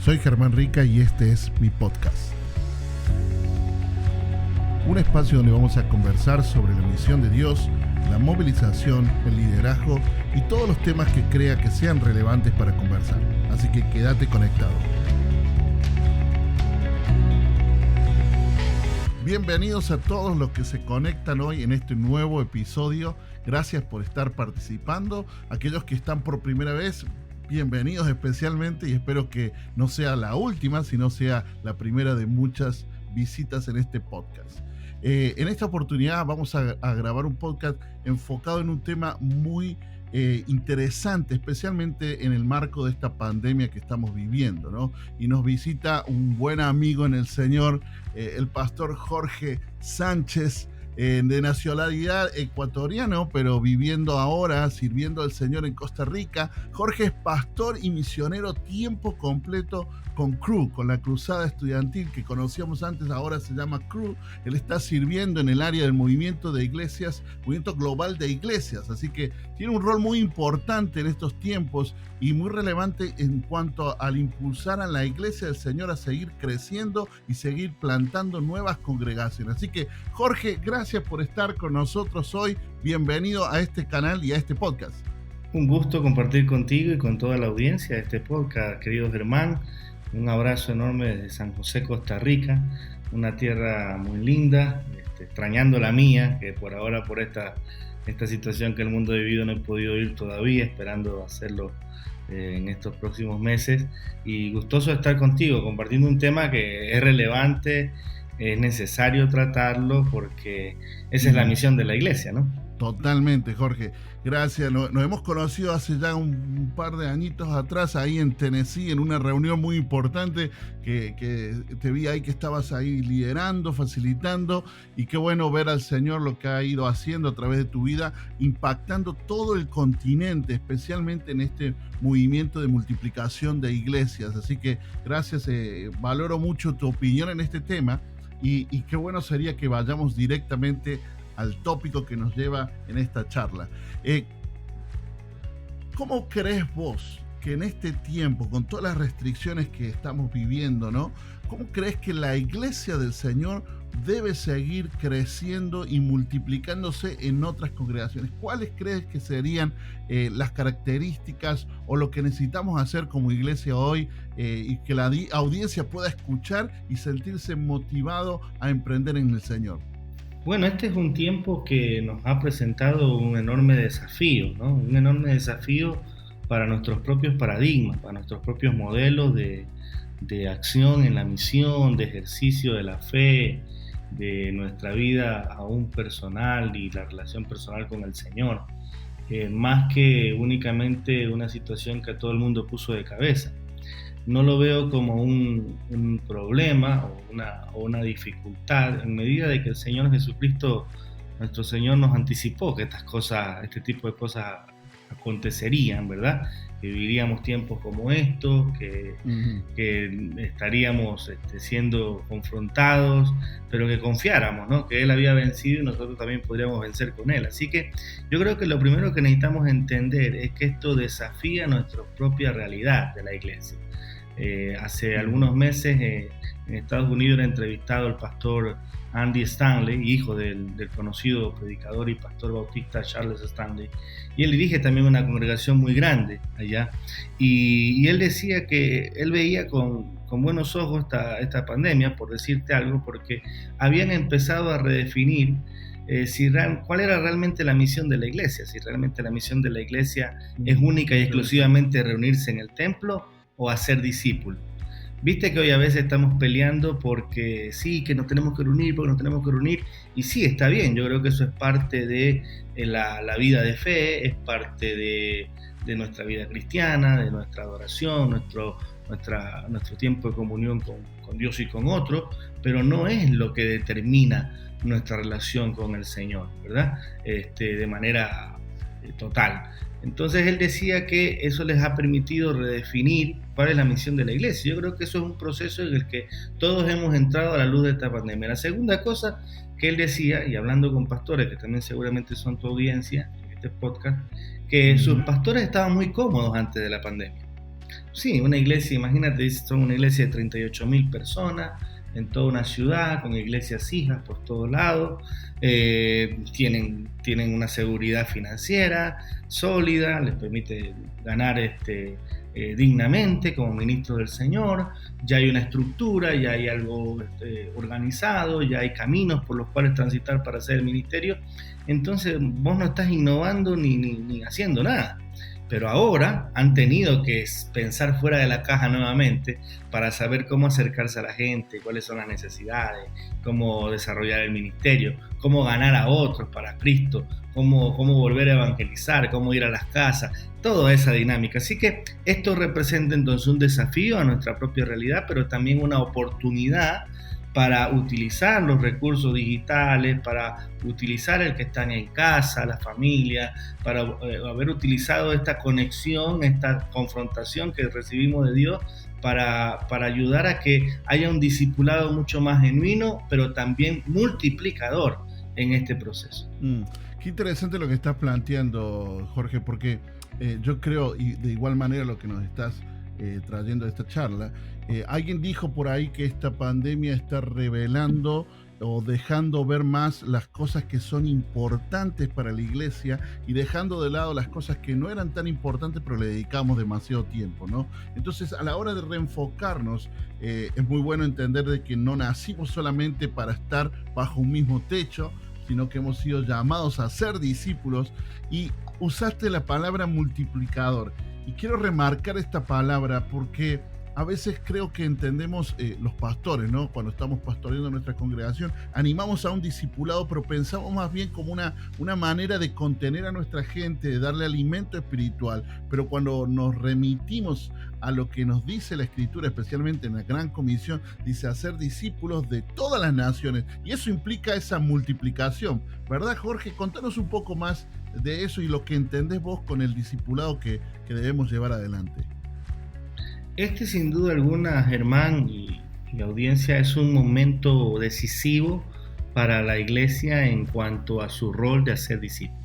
Soy Germán Rica y este es mi podcast. Un espacio donde vamos a conversar sobre la misión de Dios, la movilización, el liderazgo y todos los temas que crea que sean relevantes para conversar. Así que quédate conectado. Bienvenidos a todos los que se conectan hoy en este nuevo episodio. Gracias por estar participando. Aquellos que están por primera vez, bienvenidos especialmente y espero que no sea la última, sino sea la primera de muchas visitas en este podcast. En esta oportunidad vamos a grabar un podcast enfocado en un tema muy interesante, especialmente en el marco de esta pandemia que estamos viviendo, ¿no? Y nos visita un buen amigo en el Señor, el pastor Jorge Sánchez, de nacionalidad ecuatoriano, pero viviendo ahora, sirviendo al Señor en Costa Rica. Jorge es pastor y misionero tiempo completo con Cru, con la cruzada estudiantil que conocíamos antes, ahora se llama Cru. Él está sirviendo en el área del movimiento de iglesias, movimiento global de iglesias, así que tiene un rol muy importante en estos tiempos y muy relevante en cuanto al impulsar a la iglesia del Señor a seguir creciendo y seguir plantando nuevas congregaciones. Así que Jorge, gracias por estar con nosotros hoy. Bienvenido a este canal y a este podcast. Un gusto compartir contigo y con toda la audiencia de este podcast, querido Germán. Un abrazo enorme desde San José, Costa Rica, una tierra muy linda, extrañando la mía, que por ahora por esta situación que el mundo ha vivido no he podido ir todavía, esperando hacerlo en estos próximos meses. Y gustoso de estar contigo, compartiendo un tema que es relevante, es necesario tratarlo porque esa es la misión de la iglesia, ¿no? Totalmente, Jorge. Gracias. Nos hemos conocido hace ya un par de añitos atrás ahí en Tennessee, en una reunión muy importante que te vi ahí que estabas ahí liderando, facilitando, y qué bueno ver al Señor lo que ha ido haciendo a través de tu vida, impactando todo el continente, especialmente en este movimiento de multiplicación de iglesias. Así que gracias, valoro mucho tu opinión en este tema y qué bueno sería que vayamos directamente al tópico que nos lleva en esta charla. ¿Cómo crees vos que en este tiempo, con todas las restricciones que estamos viviendo, ¿no? ¿Cómo crees que la iglesia del Señor debe seguir creciendo y multiplicándose en otras congregaciones? ¿Cuáles crees que serían las características o lo que necesitamos hacer como iglesia hoy y que la audiencia pueda escuchar y sentirse motivado a emprender en el Señor? Bueno, este es un tiempo que nos ha presentado un enorme desafío, ¿no? Un enorme desafío para nuestros propios paradigmas, para nuestros propios modelos de acción en la misión, de ejercicio de la fe, de nuestra vida aún personal y la relación personal con el Señor, más que únicamente una situación que a todo el mundo puso de cabeza. No lo veo como un problema o una dificultad, en medida de que el Señor Jesucristo, nuestro Señor, nos anticipó que este tipo de cosas acontecerían, ¿verdad? Que viviríamos tiempos como estos, que estaríamos siendo confrontados, pero que confiáramos, ¿no? Que Él había vencido y nosotros también podríamos vencer con Él. Así que yo creo que lo primero que necesitamos entender es que esto desafía nuestra propia realidad de la iglesia. Hace algunos meses en Estados Unidos era entrevistado el pastor Andy Stanley, hijo del conocido predicador y pastor bautista Charles Stanley, y él dirige también una congregación muy grande allá, y él decía que él veía con buenos ojos esta pandemia, por decirte algo, porque habían empezado a redefinir cuál era realmente la misión de la iglesia, si realmente la misión de la iglesia es única y exclusivamente reunirse en el templo o hacer discípulos. Viste que hoy a veces estamos peleando porque sí, que nos tenemos que reunir, y sí, está bien, yo creo que eso es parte de la vida de fe, es parte de nuestra vida cristiana, de nuestra adoración, nuestro tiempo de comunión con Dios y con otros, pero no es lo que determina nuestra relación con el Señor, ¿verdad? De manera total. Entonces él decía que eso les ha permitido redefinir cuál es la misión de la iglesia. Yo creo que eso es un proceso en el que todos hemos entrado a la luz de esta pandemia. La segunda cosa que él decía, y hablando con pastores que también seguramente son tu audiencia en este podcast, que sus pastores estaban muy cómodos antes de la pandemia. Sí, una iglesia, imagínate, son una iglesia de 38.000 personas en toda una ciudad, con iglesias hijas por todos lados, tienen una seguridad financiera sólida, les permite ganar dignamente como ministros del Señor, ya hay una estructura, ya hay algo organizado, ya hay caminos por los cuales transitar para hacer el ministerio. Entonces vos no estás innovando ni haciendo nada. Pero ahora han tenido que pensar fuera de la caja nuevamente para saber cómo acercarse a la gente, cuáles son las necesidades, cómo desarrollar el ministerio, cómo ganar a otros para Cristo, cómo volver a evangelizar, cómo ir a las casas, toda esa dinámica. Así que esto representa entonces un desafío a nuestra propia realidad, pero también una oportunidad para utilizar los recursos digitales, para utilizar el que están en casa, la familia, para haber utilizado esta conexión, esta confrontación que recibimos de Dios para ayudar a que haya un discipulado mucho más genuino, pero también multiplicador en este proceso. Qué interesante lo que estás planteando, Jorge, porque yo creo, y de igual manera lo que nos estás trayendo a esta charla, alguien dijo por ahí que esta pandemia está revelando o dejando ver más las cosas que son importantes para la iglesia y dejando de lado las cosas que no eran tan importantes pero le dedicamos demasiado tiempo, ¿no? Entonces, a la hora de reenfocarnos, es muy bueno entender de que no nacimos solamente para estar bajo un mismo techo, sino que hemos sido llamados a ser discípulos, y usaste la palabra multiplicador. Y quiero remarcar esta palabra porque a veces creo que entendemos los pastores, ¿no? Cuando estamos pastoreando nuestra congregación, animamos a un discipulado, pero pensamos más bien como una manera de contener a nuestra gente, de darle alimento espiritual. Pero cuando nos remitimos a lo que nos dice la Escritura, especialmente en la Gran Comisión, dice hacer discípulos de todas las naciones. Y eso implica esa multiplicación, ¿verdad, Jorge? Contanos un poco más de eso y lo que entendés vos con el discipulado que debemos llevar adelante. Este, sin duda alguna, Germán y audiencia, es un momento decisivo para la iglesia en cuanto a su rol de hacer discípulos.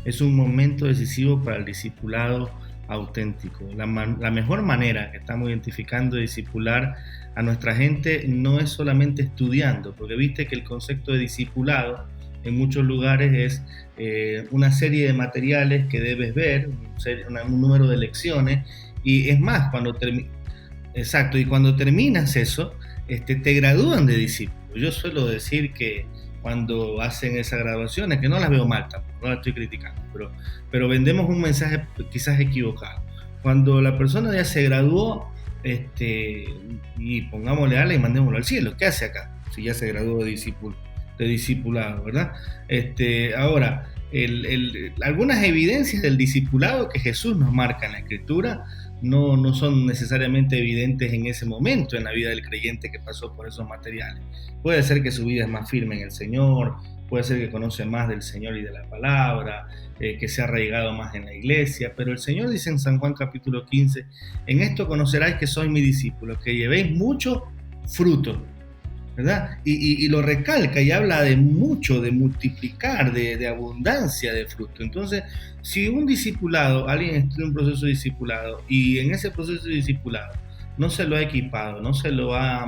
Es un momento decisivo para el discipulado auténtico. La mejor manera que estamos identificando de discipular a nuestra gente no es solamente estudiando, porque viste que el concepto de discipulado en muchos lugares es una serie de materiales que debes ver, un número de lecciones. Y es más, cuando terminas eso, te gradúan de discípulo. Yo suelo decir que cuando hacen esas graduaciones, que no las veo mal tampoco, no las estoy criticando, pero vendemos un mensaje quizás equivocado. Cuando la persona ya se graduó, y pongámosle ala y mandémoslo al cielo, ¿qué hace acá? Si ya se graduó de discipulado, ¿verdad? Ahora, algunas evidencias del discipulado que Jesús nos marca en la Escritura no son necesariamente evidentes en ese momento en la vida del creyente que pasó por esos materiales. Puede ser que su vida es más firme en el Señor, puede ser que conoce más del Señor y de la palabra, que se ha arraigado más en la iglesia, pero el Señor dice en San Juan capítulo 15, en esto conoceráis que sois mis discípulos, que llevéis mucho fruto, ¿verdad? Y lo recalca y habla de mucho, de multiplicar, de abundancia de fruto. Entonces, si un discipulado, alguien está en un proceso de discipulado y en ese proceso de discipulado no se lo ha equipado, no se lo ha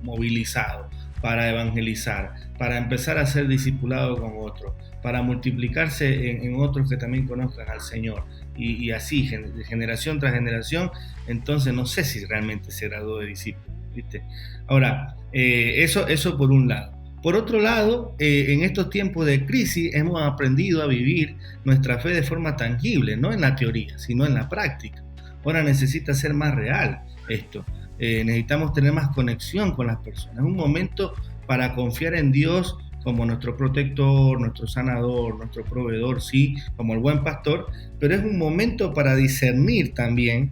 movilizado para evangelizar, para empezar a ser discipulado con otros, para multiplicarse en otros que también conozcan al Señor, y así, de generación tras generación, entonces no sé si realmente se graduó de discípulo, ¿viste? Ahora, eso por un lado. Por otro lado, en estos tiempos de crisis hemos aprendido a vivir nuestra fe de forma tangible, no en la teoría, sino en la práctica. Ahora necesita ser más real esto. Necesitamos tener más conexión con las personas. Es un momento para confiar en Dios como nuestro protector, nuestro sanador, nuestro proveedor, sí, como el buen pastor, pero es un momento para discernir también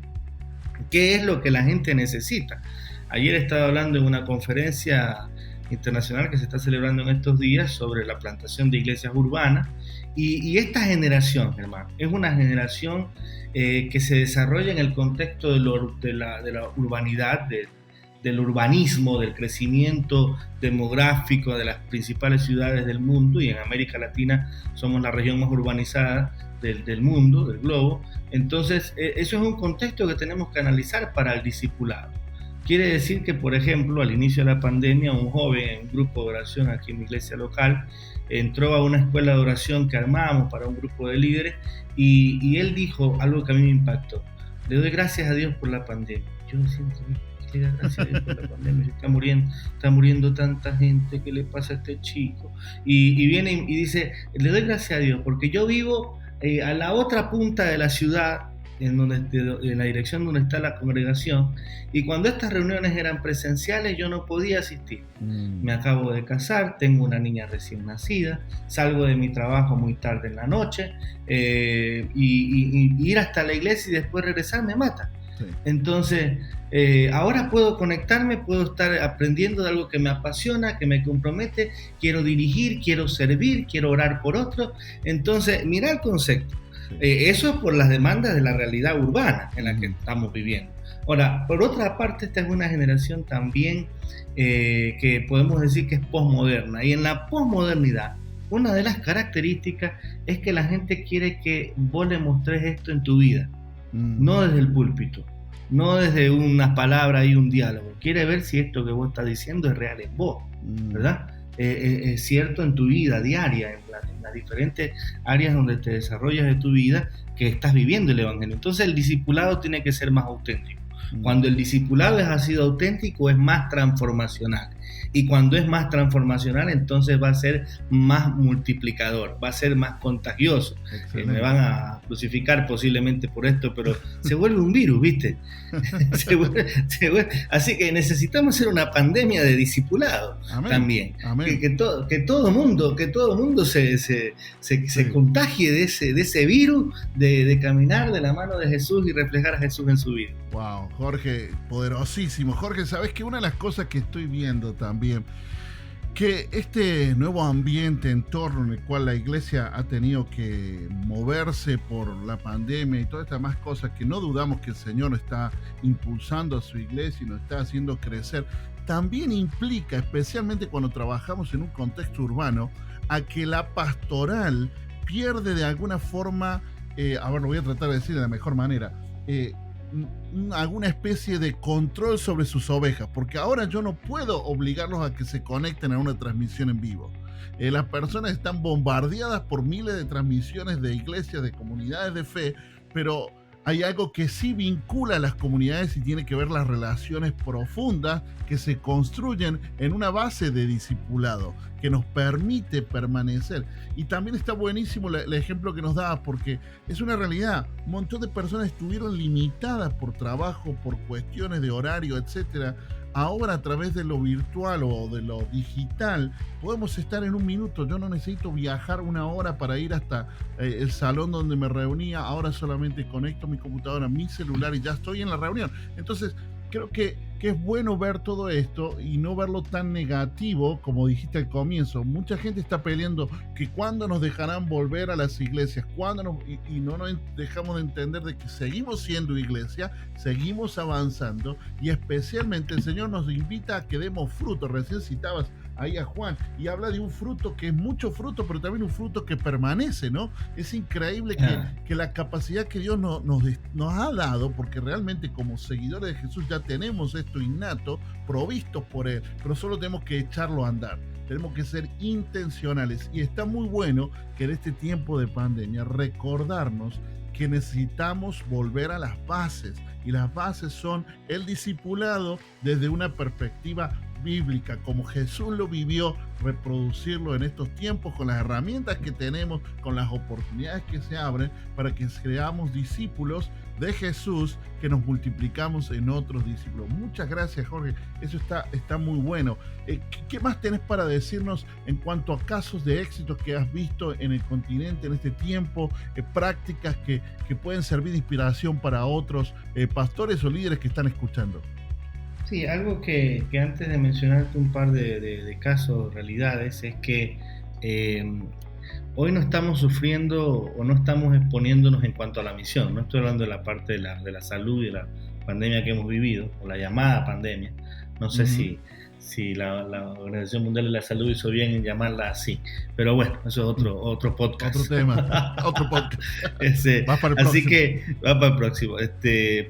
qué es lo que la gente necesita. Ayer estaba hablando en una conferencia internacional que se está celebrando en estos días sobre la plantación de iglesias urbanas, y esta generación, hermano, es una generación que se desarrolla en el contexto de la urbanidad, del urbanismo, del crecimiento demográfico de las principales ciudades del mundo, y en América Latina somos la región más urbanizada del mundo, del globo. Entonces, eso es un contexto que tenemos que analizar para el discipulado. Quiere decir que, por ejemplo, al inicio de la pandemia, un joven en un grupo de oración aquí en mi iglesia local entró a una escuela de oración que armamos para un grupo de líderes, y él dijo algo que a mí me impactó: le doy gracias a Dios por la pandemia. Yo me siento, ¿qué le da gracias a Dios por la pandemia? Está muriendo tanta gente, ¿qué le pasa a este chico? Y viene y dice, le doy gracias a Dios porque yo vivo a la otra punta de la ciudad, en la dirección donde está la congregación, y cuando estas reuniones eran presenciales yo no podía asistir. Me acabo de casar, tengo una niña recién nacida, salgo de mi trabajo muy tarde en la noche, y ir hasta la iglesia y después regresar me mata. Sí. Entonces, ahora puedo conectarme, puedo estar aprendiendo de algo que me apasiona, que me compromete, quiero dirigir, quiero servir, quiero orar por otros. Entonces, mira el concepto. Eso es por las demandas de la realidad urbana en la que estamos viviendo. Ahora, por otra parte, esta es una generación también que podemos decir que es posmoderna, y en la posmodernidad una de las características es que la gente quiere que vos le mostres esto en tu vida, no desde el púlpito, no desde unas palabras y un diálogo. Quiere ver si esto que vos estás diciendo es real en vos, ¿verdad? Es cierto en tu vida diaria, en las diferentes áreas donde te desarrollas de tu vida, que estás viviendo el evangelio. Entonces el discipulado tiene que ser más auténtico. Cuando el discipulado es así de auténtico, es más transformacional. Y cuando es más transformacional, entonces va a ser más multiplicador, va a ser más contagioso. Me van a crucificar posiblemente por esto, pero se vuelve un virus, ¿viste? Así que necesitamos hacer una pandemia de discipulado. Amén. También. Amén. Que todo mundo se contagie de ese virus de caminar de la mano de Jesús y reflejar a Jesús en su vida. Wow, Jorge, poderosísimo. Jorge, ¿sabes qué? Una de las cosas que estoy viendo también, que este nuevo ambiente, entorno en el cual la iglesia ha tenido que moverse por la pandemia y todas estas más cosas, que no dudamos que el Señor está impulsando a su iglesia y nos está haciendo crecer, también implica, especialmente cuando trabajamos en un contexto urbano, a que la pastoral pierde de alguna forma, lo voy a tratar de decir de la mejor manera, alguna especie de control sobre sus ovejas, porque ahora yo no puedo obligarlos a que se conecten a una transmisión en vivo. Las personas están bombardeadas por miles de transmisiones de iglesias, de comunidades de fe, pero hay algo que sí vincula a las comunidades y tiene que ver las relaciones profundas que se construyen en una base de discipulado que nos permite permanecer. Y también está buenísimo el ejemplo que nos daba, porque es una realidad. Un montón de personas estuvieron limitadas por trabajo, por cuestiones de horario, etcétera. Ahora, a través de lo virtual o de lo digital, podemos estar en un minuto. Yo no necesito viajar una hora para ir hasta el salón donde me reunía. Ahora solamente conecto mi computadora, mi celular, y ya estoy en la reunión. Entonces, creo que es bueno ver todo esto y no verlo tan negativo como dijiste al comienzo. Mucha gente está peleando que cuándo nos dejarán volver a las iglesias, y no nos dejamos de entender de que seguimos siendo iglesia, seguimos avanzando, y especialmente el Señor nos invita a que demos fruto. Recién citabas ahí a Juan y habla de un fruto que es mucho fruto, pero también un fruto que permanece, ¿no? Es increíble que la capacidad que Dios nos ha dado, porque realmente como seguidores de Jesús ya tenemos esto innato, provistos por Él, pero solo tenemos que echarlo a andar. Tenemos que ser intencionales, y está muy bueno que en este tiempo de pandemia recordarnos que necesitamos volver a las bases, y las bases son el discipulado desde una perspectiva bíblica, como Jesús lo vivió, reproducirlo en estos tiempos con las herramientas que tenemos, con las oportunidades que se abren, para que seamos discípulos de Jesús, que nos multiplicamos en otros discípulos. Muchas gracias, Jorge, eso está muy bueno. ¿Qué más tenés para decirnos en cuanto a casos de éxitos que has visto en el continente en este tiempo, prácticas que pueden servir de inspiración para otros pastores o líderes que están escuchando? Sí, algo que antes de mencionarte un par de casos, realidades, es que hoy no estamos sufriendo o no estamos exponiéndonos en cuanto a la misión. No estoy hablando de la parte de la salud y de la pandemia que hemos vivido, o la llamada pandemia. No sé si la Organización Mundial de la Salud hizo bien en llamarla así, pero bueno, eso es otro podcast. Otro tema, otro podcast. Así que va para el próximo.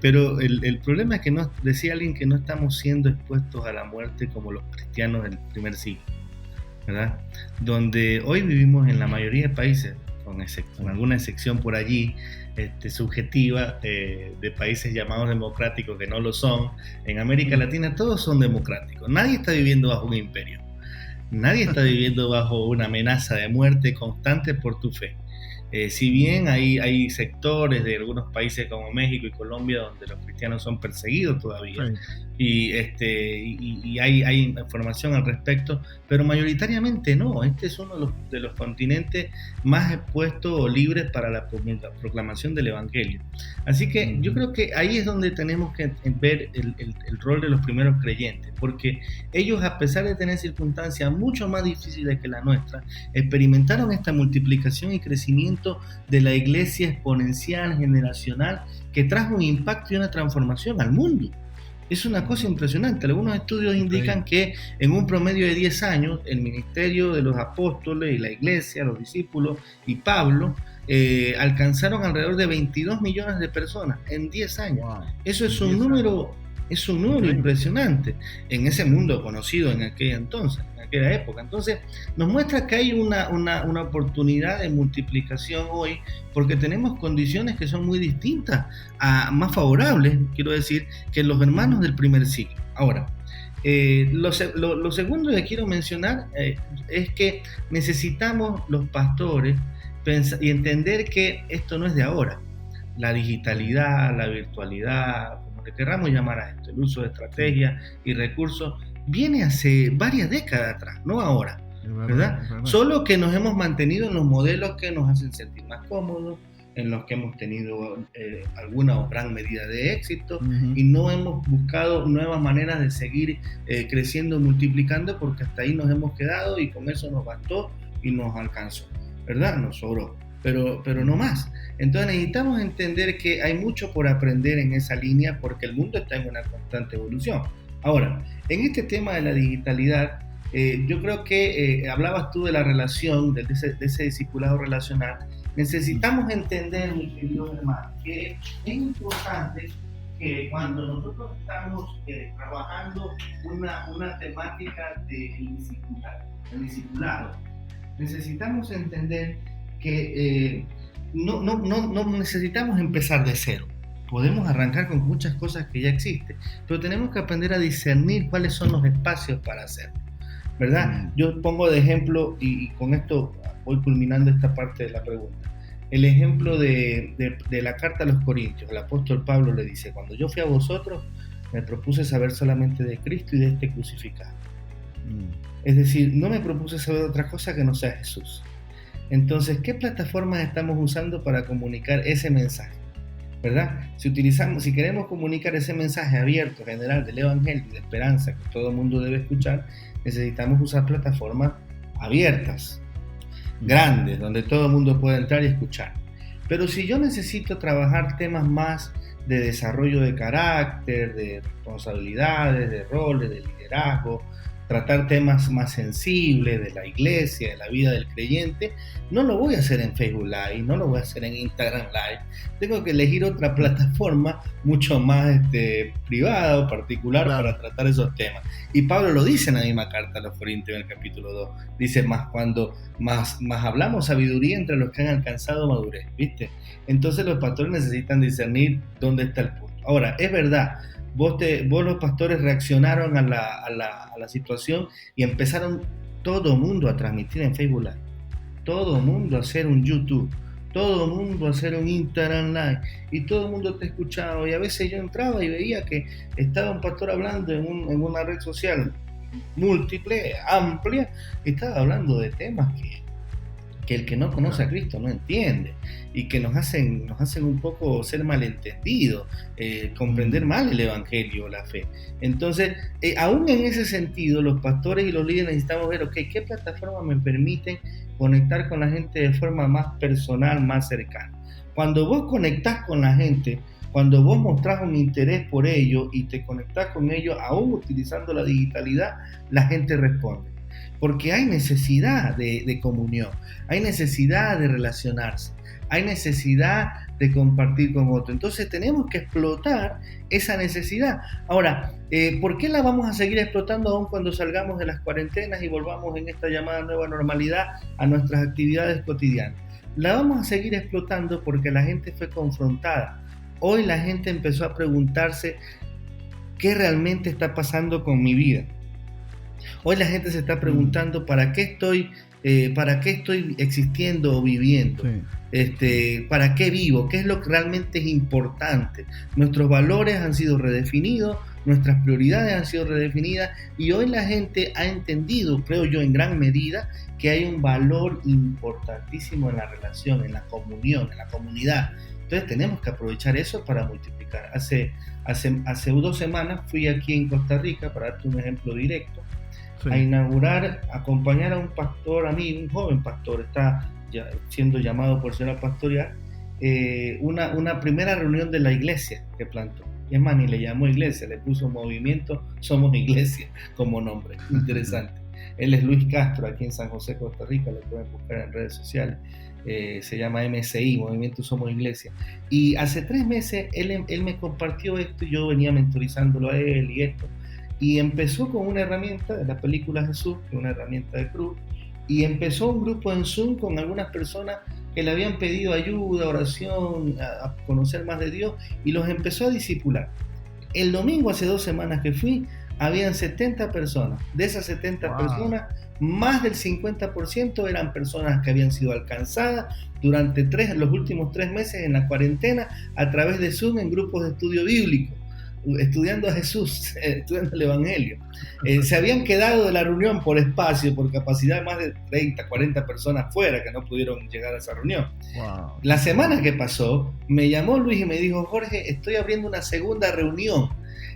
Pero el problema es que decía alguien que no estamos siendo expuestos a la muerte como los cristianos del primer siglo, ¿verdad? Donde hoy vivimos en la mayoría de países, con alguna excepción por allí, subjetiva, de países llamados democráticos que no lo son. En América Latina todos son democráticos. Nadie está viviendo bajo un imperio. Nadie está viviendo bajo una amenaza de muerte constante por tu fe. Si bien hay sectores de algunos países como México y Colombia donde los cristianos son perseguidos todavía, y hay información al respecto, pero mayoritariamente no. Este es uno de los continentes más expuestos o libres para la proclamación del Evangelio. Así que yo creo que ahí es donde tenemos que ver el rol de los primeros creyentes, porque ellos, a pesar de tener circunstancias mucho más difíciles que la nuestra, experimentaron esta multiplicación y crecimiento de la iglesia exponencial, generacional, que trajo un impacto y una transformación al mundo. Es una cosa impresionante. Algunos estudios indican que en un promedio de 10 años, el ministerio de los apóstoles y la iglesia, los discípulos y Pablo, alcanzaron alrededor de 22 millones de personas en 10 años. Wow. Eso es un número impresionante en ese mundo conocido en aquel entonces, en aquella época. Entonces nos muestra que hay una oportunidad de multiplicación hoy, porque tenemos condiciones que son muy distintas, más favorables, quiero decir, que los hermanos del primer siglo. Ahora, lo segundo que quiero mencionar es que necesitamos los pastores pensar y entender que esto no es de ahora. La digitalidad, la virtualidad, que querramos llamar a esto, el uso de estrategias y recursos, viene hace varias décadas atrás, no ahora, ¿verdad? Solo que nos hemos mantenido en los modelos que nos hacen sentir más cómodos, en los que hemos tenido alguna o gran medida de éxito, y no hemos buscado nuevas maneras de seguir creciendo, multiplicando, porque hasta ahí nos hemos quedado y con eso nos bastó y nos alcanzó, ¿verdad? Nos sobró. Pero no más. Entonces necesitamos entender que hay mucho por aprender en esa línea, porque el mundo está en una constante evolución. Ahora, en este tema de la digitalidad, yo creo que hablabas tú de la relación, de ese discipulado relacional. Necesitamos entender, mis queridos hermanos, que es importante que cuando nosotros estamos trabajando una temática del discipulado, necesitamos entender que no necesitamos empezar de cero. Podemos arrancar con muchas cosas que ya existen, pero tenemos que aprender a discernir cuáles son los espacios para hacerlo, ¿verdad? Yo pongo de ejemplo, y con esto voy culminando esta parte de la pregunta, el ejemplo de la carta a los Corintios. El apóstol Pablo le dice: cuando yo fui a vosotros, me propuse saber solamente de Cristo y de este crucificado. Es decir, no me propuse saber otra cosa que no sea Jesús. Entonces, ¿qué plataformas estamos usando para comunicar ese mensaje? ¿Verdad? Si queremos comunicar ese mensaje abierto, general, del Evangelio y de esperanza que todo el mundo debe escuchar, necesitamos usar plataformas abiertas, grandes, donde todo el mundo pueda entrar y escuchar. Pero si yo necesito trabajar temas más de desarrollo de carácter, de responsabilidades, de roles, de liderazgo, tratar temas más sensibles de la iglesia, de la vida del creyente, no lo voy a hacer en Facebook Live, no lo voy a hacer en Instagram Live. Tengo que elegir otra plataforma mucho más privada o particular para tratar esos temas. Y Pablo lo dice en la misma carta a los Corintios en el capítulo 2. Dice: cuando más hablamos sabiduría entre los que han alcanzado madurez, ¿viste? Entonces los pastores necesitan discernir dónde está el punto. Ahora, es verdad, vos los pastores reaccionaron a la situación y empezaron todo el mundo a transmitir en Facebook Live, todo el mundo a hacer un YouTube, todo el mundo a hacer un Instagram Live, y todo el mundo te escuchaba. Y a veces yo entraba y veía que estaba un pastor hablando en una red social múltiple, amplia, y estaba hablando de temas que el que no conoce a Cristo no entiende, y que nos hacen un poco ser malentendidos, comprender mal el Evangelio, la fe. Entonces, aún en ese sentido, los pastores y los líderes necesitamos ver, ¿qué plataformas me permiten conectar con la gente de forma más personal, más cercana? Cuando vos conectás con la gente Cuando vos mostrás un interés por ello y te conectás con ellos, aún utilizando la digitalidad, la gente responde. Porque hay necesidad de comunión, hay necesidad de relacionarse, hay necesidad de compartir con otro. Entonces tenemos que explotar esa necesidad. Ahora, ¿por qué la vamos a seguir explotando aún cuando salgamos de las cuarentenas y volvamos en esta llamada nueva normalidad a nuestras actividades cotidianas? La vamos a seguir explotando porque la gente fue confrontada. Hoy la gente empezó a preguntarse qué realmente está pasando con mi vida. Hoy la gente se está preguntando ¿para qué estoy existiendo o viviendo? Sí. ¿Para qué vivo? ¿Qué es lo que realmente es importante? Nuestros valores han sido redefinidos, nuestras prioridades han sido redefinidas y hoy la gente ha entendido, creo yo, en gran medida, que hay un valor importantísimo en la relación, en la comunión, en la comunidad. Entonces tenemos que aprovechar eso para multiplicar. Hace 2 semanas fui aquí en Costa Rica, para darte un ejemplo directo, sí, a inaugurar, acompañar a un pastor amigo, un joven pastor, está ya siendo llamado por ser a pastorear, una primera reunión de la iglesia que plantó. Y es más, ni le llamó iglesia, le puso Movimiento Somos Iglesia como nombre. Interesante. Él es Luis Castro, aquí en San José, Costa Rica, lo pueden buscar en redes sociales. Se llama MSI, Movimiento Somos Iglesia. Y hace 3 meses él me compartió esto y yo venía mentorizándolo a él y esto. Y empezó con una herramienta de la película Jesús, que es una herramienta de cruz, y empezó un grupo en Zoom con algunas personas que le habían pedido ayuda, oración, a conocer más de Dios, y los empezó a discipular. El domingo, hace 2 semanas que fui, habían 70 personas. De esas 70 personas, más del 50% eran personas que habían sido alcanzadas durante los últimos 3 meses en la cuarentena a través de Zoom en grupos de estudio bíblico, estudiando a Jesús, estudiando el Evangelio. Se habían quedado de la reunión por espacio, por capacidad de más de 30, 40 personas fuera que no pudieron llegar a esa reunión. Wow. La semana que pasó, me llamó Luis y me dijo: Jorge, estoy abriendo una segunda reunión.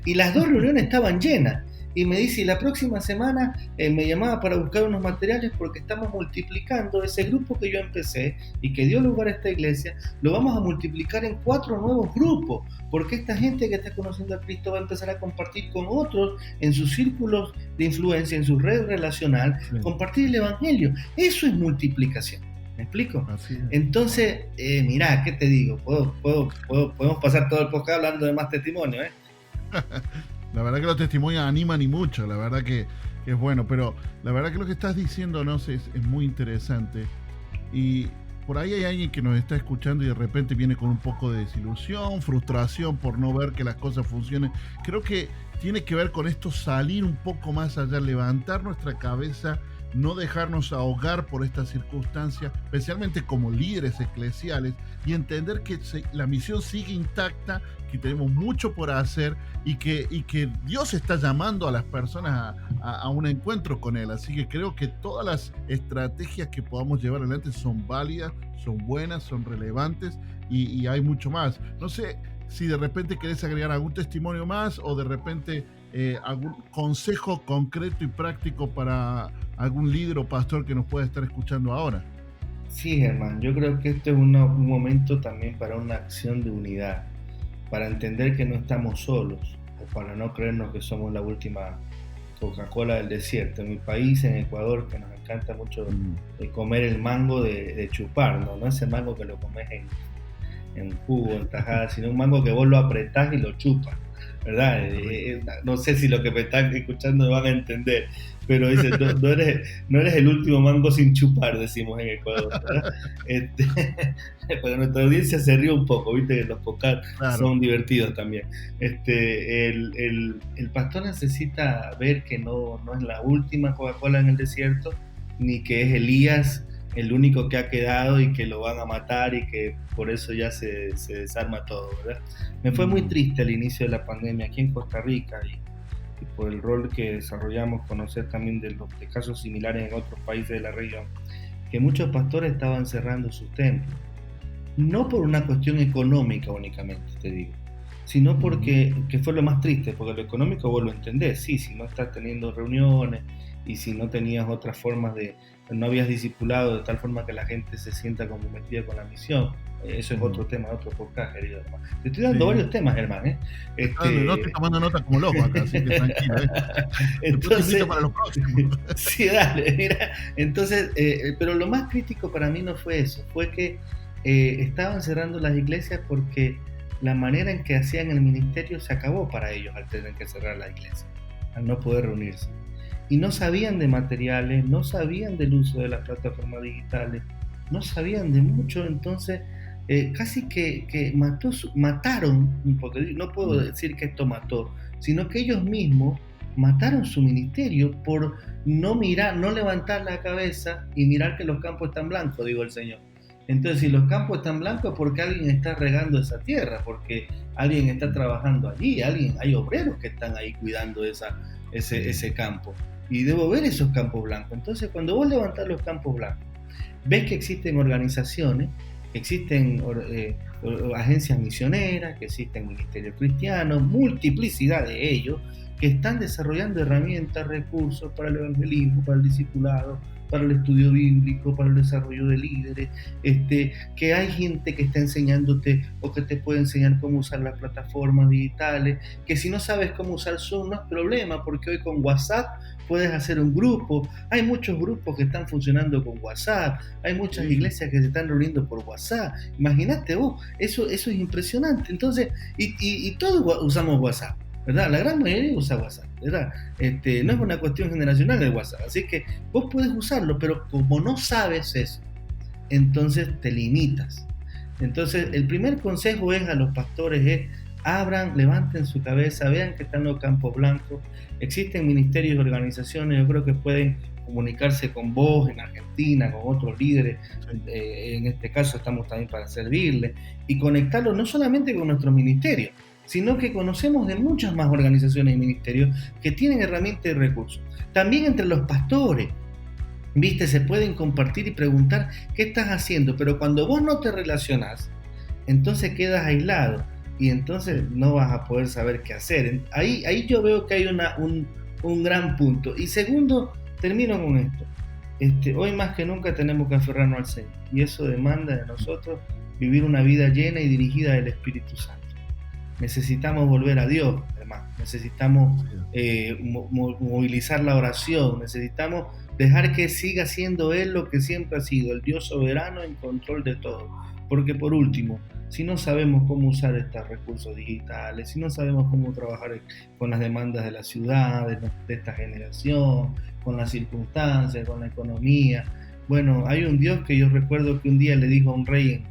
Y las 2 reuniones estaban llenas. Y me dice, y la próxima semana me llamaba para buscar unos materiales porque estamos multiplicando ese grupo que yo empecé y que dio lugar a esta iglesia, lo vamos a multiplicar en 4 nuevos grupos, porque esta gente que está conociendo a Cristo va a empezar a compartir con otros en sus círculos de influencia, en su red relacional, sí, compartir el Evangelio. Eso es multiplicación. ¿Me explico? Entonces, mirá, ¿qué te digo? Podemos pasar todo el podcast hablando de más testimonio, ¿eh? La verdad que los testimonios animan y mucho, la verdad que es bueno, pero la verdad que lo que estás diciendo, no sé, es muy interesante. Y por ahí hay alguien que nos está escuchando y de repente viene con un poco de desilusión, frustración por no ver que las cosas funcionen. Creo que tiene que ver con esto, salir un poco más allá, levantar nuestra cabeza, no dejarnos ahogar por esta circunstancia, especialmente como líderes eclesiales, y entender que la misión sigue intacta, que tenemos mucho por hacer y que Dios está llamando a las personas a un encuentro con Él. Así que creo que todas las estrategias que podamos llevar adelante son válidas, son buenas, son relevantes y hay mucho más. No sé si de repente querés agregar algún testimonio más o de repente algún consejo concreto y práctico para algún líder o pastor que nos pueda estar escuchando ahora. Sí, Germán, yo creo que este es un momento también para una acción de unidad, para entender que no estamos solos, o para no creernos que somos la última Coca-Cola del desierto. En mi país, en Ecuador, que nos encanta mucho comer el mango de chupar, no es el mango que lo comes en jugo, en tajada, sino un mango que vos lo apretás y lo chupas, ¿verdad? No sé si lo que me están escuchando me van a entender, pero dice, no eres el último mango sin chupar, decimos en Ecuador, ¿verdad? Porque nuestra audiencia se ríe un poco, viste que los podcasts son divertidos también. El pastor necesita ver que no es la última Coca-Cola en el desierto, ni que es Elías el único que ha quedado y que lo van a matar y que por eso ya se desarma todo, ¿verdad? Me fue muy triste al inicio de la pandemia aquí en Costa Rica y por el rol que desarrollamos, conocer también de casos similares en otros países de la región, que muchos pastores estaban cerrando sus templos. No por una cuestión económica únicamente, te digo, sino porque, que fue lo más triste, porque lo económico vos lo entendés, sí, si no estás teniendo reuniones y si no tenías otras formas no habías discipulado de tal forma que la gente se sienta comprometida con la misión, eso es otro tema, otro podcast, querido hermano. Te estoy dando varios temas, Germán, ¿eh? No estoy tomando nota como loco acá, así que tranquilo, ¿eh? Entonces, te invito para los próximos. Sí, dale, mira, entonces, pero lo más crítico para mí no fue eso, fue que estaban cerrando las iglesias porque la manera en que hacían el ministerio se acabó para ellos al tener que cerrar la iglesia, al no poder reunirse. Y no sabían de materiales, no sabían del uso de las plataformas digitales, no sabían de mucho, entonces casi que mataron, porque no puedo decir que esto mató, sino que ellos mismos mataron su ministerio por no mirar, no levantar la cabeza y mirar que los campos están blancos, digo el Señor. Entonces, si los campos están blancos, es porque alguien está regando esa tierra, porque alguien está trabajando allí, hay obreros que están ahí cuidando ese campo. Y debo ver esos campos blancos. Entonces, cuando vos levantás los campos blancos, ves que existen organizaciones, que existen agencias misioneras, que existen ministerios cristianos, multiplicidad de ellos, que están desarrollando herramientas, recursos para el evangelismo, para el discipulado, para el estudio bíblico, para el desarrollo de líderes, que hay gente que está enseñándote o que te puede enseñar cómo usar las plataformas digitales, que si no sabes cómo usar Zoom no es problema, porque hoy con WhatsApp puedes hacer un grupo, hay muchos grupos que están funcionando con WhatsApp, hay muchas iglesias que se están reuniendo por WhatsApp, imagínate vos, eso es impresionante, entonces, y todos usamos WhatsApp, ¿verdad? La gran mayoría usa WhatsApp, ¿verdad? No es una cuestión generacional el WhatsApp, así que vos puedes usarlo, pero como no sabes eso, entonces te limitas. Entonces, el primer consejo es a los pastores abran, levanten su cabeza, vean que están los campos blancos, existen ministerios y organizaciones, yo creo que pueden comunicarse con vos en Argentina, con otros líderes, en este caso estamos también para servirles, y conectarlo no solamente con nuestros ministerios, sino que conocemos de muchas más organizaciones y ministerios que tienen herramientas y recursos. También entre los pastores, ¿viste? Se pueden compartir y preguntar qué estás haciendo, pero cuando vos no te relacionás, entonces quedas aislado y entonces no vas a poder saber qué hacer. Ahí yo veo que hay un gran punto. Y segundo, termino con esto. Hoy más que nunca tenemos que aferrarnos al Señor y eso demanda de nosotros vivir una vida llena y dirigida del Espíritu Santo. Necesitamos volver a Dios, hermano. Necesitamos movilizar la oración. Necesitamos dejar que siga siendo Él lo que siempre ha sido, el Dios soberano en control de todo. Porque por último, si no sabemos cómo usar estos recursos digitales, si no sabemos cómo trabajar con las demandas de la ciudad, de esta generación, con las circunstancias, con la economía, bueno, hay un Dios que yo recuerdo que un día le dijo a un rey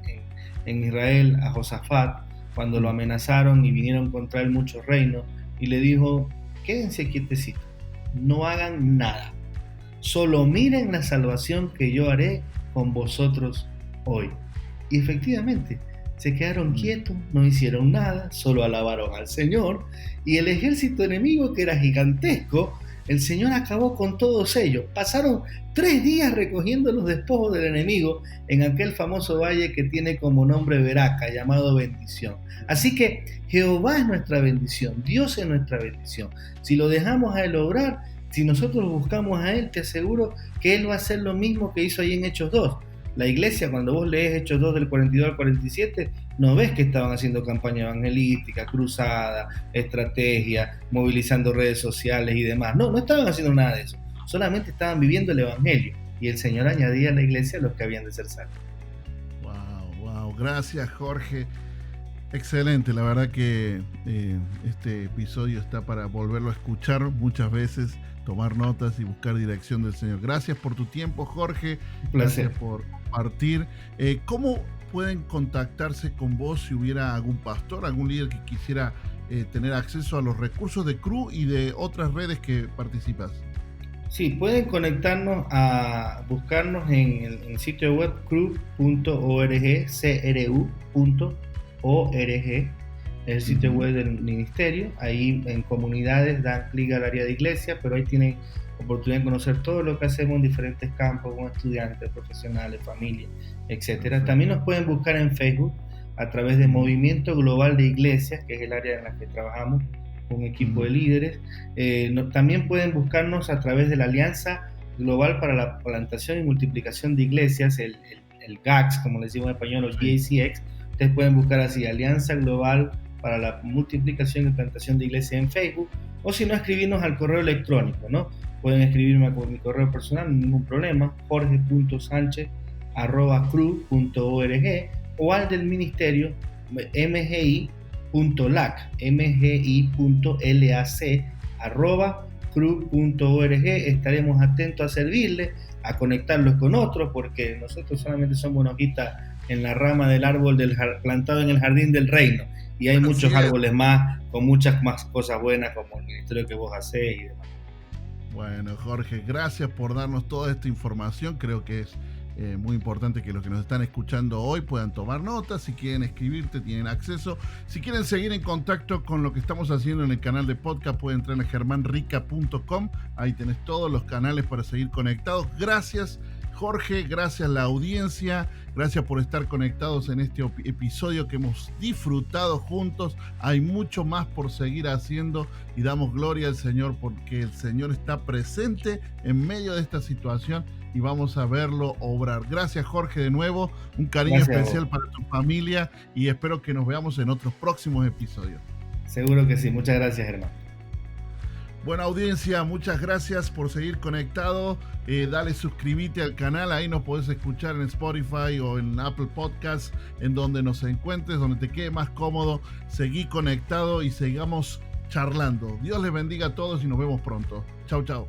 en Israel, a Josafat, cuando lo amenazaron y vinieron contra él muchos reinos, y le dijo, quédense quietecitos, no hagan nada, solo miren la salvación que yo haré con vosotros hoy. Y efectivamente, se quedaron quietos, no hicieron nada, solo alabaron al Señor, y el ejército enemigo, que era gigantesco, el Señor acabó con todos ellos. Pasaron 3 días recogiendo los despojos del enemigo en aquel famoso valle que tiene como nombre Beraca, llamado bendición. Así que Jehová es nuestra bendición, Dios es nuestra bendición. Si lo dejamos a Él obrar, si nosotros buscamos a Él, te aseguro que Él va a hacer lo mismo que hizo ahí en Hechos 2. La iglesia, cuando vos lees Hechos 2 del 42 al 47, no ves que estaban haciendo campaña evangelística, cruzada, estrategia, movilizando redes sociales y demás. No estaban haciendo nada de eso. Solamente estaban viviendo el evangelio. Y el Señor añadía a la iglesia a los que habían de ser salvos. Wow. Gracias, Jorge. Excelente. La verdad que este episodio está para volverlo a escuchar muchas veces, tomar notas y buscar dirección del Señor. Gracias por tu tiempo, Jorge. Placer. Gracias por partir. ¿Cómo pueden contactarse con vos si hubiera algún pastor, algún líder que quisiera tener acceso a los recursos de Cru y de otras redes que participas? Sí, pueden conectarnos buscarnos en el sitio web cru.org, cru.org, el sitio web del ministerio. Ahí en comunidades dan clic al área de iglesia, pero ahí tienen oportunidad de conocer todo lo que hacemos en diferentes campos, con estudiantes, profesionales, familias, etcétera. También nos pueden buscar en Facebook a través de Movimiento Global de Iglesias, que es el área en la que trabajamos con un equipo de líderes. También pueden buscarnos a través de la Alianza Global para la Plantación y Multiplicación de Iglesias, el GACS, como le decimos en español, o GACX. Ustedes pueden buscar así, Alianza Global para la Multiplicación y Plantación de Iglesias en Facebook, o si no, escribirnos al correo electrónico, ¿no? Pueden escribirme con mi correo personal, ningún problema, jorge.sanchez@cru.org, o al del ministerio mgi.lac@cru.org. Estaremos atentos a servirles, a conectarlos con otros, porque nosotros solamente somos una hojita en la rama del árbol plantado en el jardín del reino, y hay muchos árboles más, con muchas más cosas buenas, como el ministerio que vos hacés y demás. Bueno, Jorge, gracias por darnos toda esta información. Creo que es muy importante que los que nos están escuchando hoy puedan tomar notas. Si quieren escribirte, tienen acceso. Si quieren seguir en contacto con lo que estamos haciendo en el canal de podcast, pueden entrar a germanrica.com. Ahí tenés todos los canales para seguir conectados. Gracias, Jorge, gracias a la audiencia, gracias por estar conectados en este episodio que hemos disfrutado juntos. Hay mucho más por seguir haciendo y damos gloria al Señor porque el Señor está presente en medio de esta situación y vamos a verlo obrar. Gracias, Jorge, de nuevo, un cariño especial para tu familia y espero que nos veamos en otros próximos episodios. Seguro que sí, muchas gracias, hermano. Buena audiencia, muchas gracias por seguir conectado. Dale suscríbete al canal, ahí nos podés escuchar en Spotify o en Apple Podcasts, en donde nos encuentres, donde te quede más cómodo. Seguí conectado y sigamos charlando. Dios les bendiga a todos y nos vemos pronto. Chau, chau.